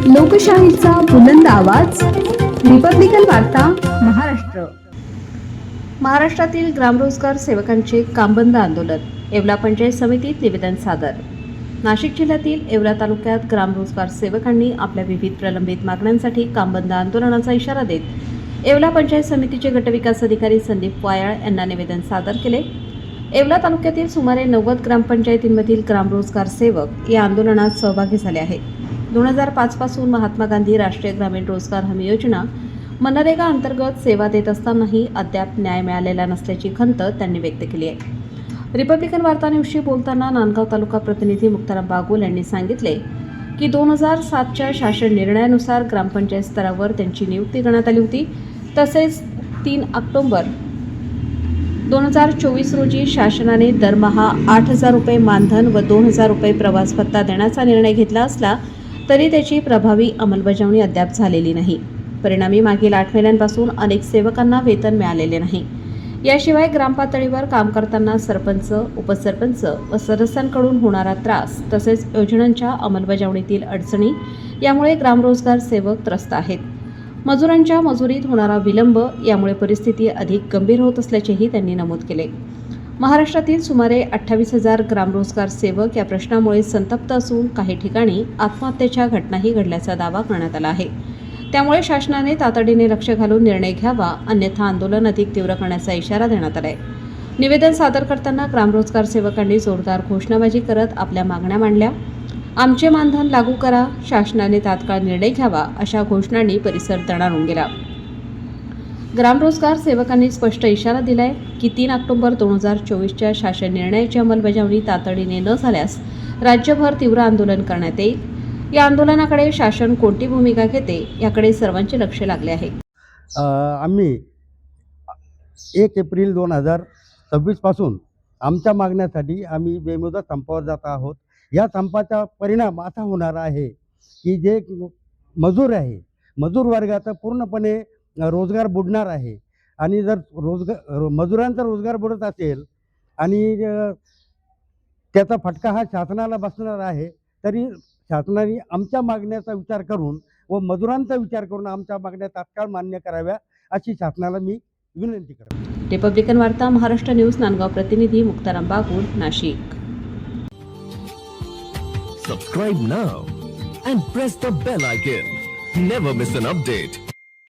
लोकशाहीचा बुलंद आवाज, रिपब्लिकन वार्ता महाराष्ट्र. महाराष्ट्रातील ग्रामरोजगार सेवकांचे कामबंद आंदोलन, येवला पंचायत समितीत निवेदन सादर. नाशिक जिल्ह्यातील येवला तालुक्यात ग्रामरोजगार सेवकांनी आपल्या विविध प्रलंबित मागण्यांसाठी कामबंद आंदोलनाचा इशारा देत येवला पंचायत समितीचे गटविकास अधिकारी संदीप वायाळ यांना निवेदन सादर केले. येवला तालुक्यातील सुमारे 90 ग्रामपंचायतींमधील ग्रामरोजगार सेवक या आंदोलनात सहभागी झाले आहेत. 2005 पासून महात्मा गांधी राष्ट्रीय ग्रामीण रोजगार हमी योजना मनरेगा अंतर्गत सेवा देत असतानाही अद्याप न्याय मिळालेला नसल्याची खंत त्यांनी व्यक्त केली आहे. रिपब्लिकन वार्ता न्यूजशी बोलताना नांदगाव तालुका प्रतिनिधी मुक्ताराम बागुल यांनी सांगितले की 2007च्या शासन निर्णयानुसार ग्रामपंचायत स्तरावर त्यांची नियुक्ती करण्यात आली होती. तसेच 3 ऑक्टोबर 2024 रोजी शासनाने दरमहा 8,000 रुपये मानधन व 2,000 रुपये प्रवास भत्ता देण्याचा निर्णय घेतला असला तरी त्याची प्रभावी अंमलबजावणी अद्याप झालेली नाही. परिणामी मागील 8 महिन्यांपासून अनेक सेवकांना वेतन मिळालेले नाही. याशिवाय ग्रामपातळीवर काम करताना सरपंच, उपसरपंच व सदस्यांकडून होणारा त्रास तसेच योजनांच्या अंमलबजावणीतील अडचणी यामुळे ग्रामरोजगार सेवक त्रस्त आहेत. मजुरांच्या मजुरीत होणारा विलंब यामुळे परिस्थिती अधिक गंभीर होत असल्याचेही त्यांनी नमूद केले. महाराष्ट्रातील सुमारे 28,000 ग्रामरोजगार सेवक या प्रश्नामुळे संतप्त असून काही ठिकाणी आत्महत्येच्या घटनाही घडल्याचा दावा करण्यात आला आहे. त्यामुळे शासनाने तातडीने लक्ष घालून निर्णय घ्यावा, अन्यथा आंदोलन अधिक तीव्र करण्याचा इशारा देण्यात आला आहे. निवेदन सादर करताना ग्रामरोजगार सेवकांनी जोरदार घोषणाबाजी करत आपल्या मागण्या मांडल्या. आमचे मानधन लागू करा, शासनाने तात्काळ निर्णय घ्यावा अशा घोषणांनी परिसर दणाणून गेला. ग्रामरोजगार सेवकांनी स्पष्ट इशारा दिलाय की 3 ऑक्टोबर 2024च्या शासन निर्णयाची अंमलबजावणी तातडीने न झाल्यास राज्यभर तीव्र आंदोलन करण्यात येईल. या आंदोलनाकडे शासन कोणती भूमिका घेते याकडे सर्वांचे लक्ष लागले आहे. आम्ही 1 एप्रिल 2026 पासून आमच्या मागण्यासाठी आम्ही बेमुदत संपावर जात आहोत. या संपाचा परिणाम असा होणार आहे की जे मजूर आहे, मजूर वर्गाचा पूर्णपणे रोजगार बुडणार आहे. आणि जर मजुरांचा रोजगार बुडत असेल आणि त्याचा फटका हा शासनाला बसणार आहे, तरी शासनाने आमच्या मागण्याचा विचार करून व मजुरांचा विचार करून आमच्या मागण्या तात्काळ मान्य कराव्या अशी शासनाला मी विनंती करतो. रिपब्लिकन वार्ता महाराष्ट्र न्यूज, नांदगाव प्रतिनिधी Muktaram Bagul, Nashik. Subscribe now and press the bell icon. Never miss an update.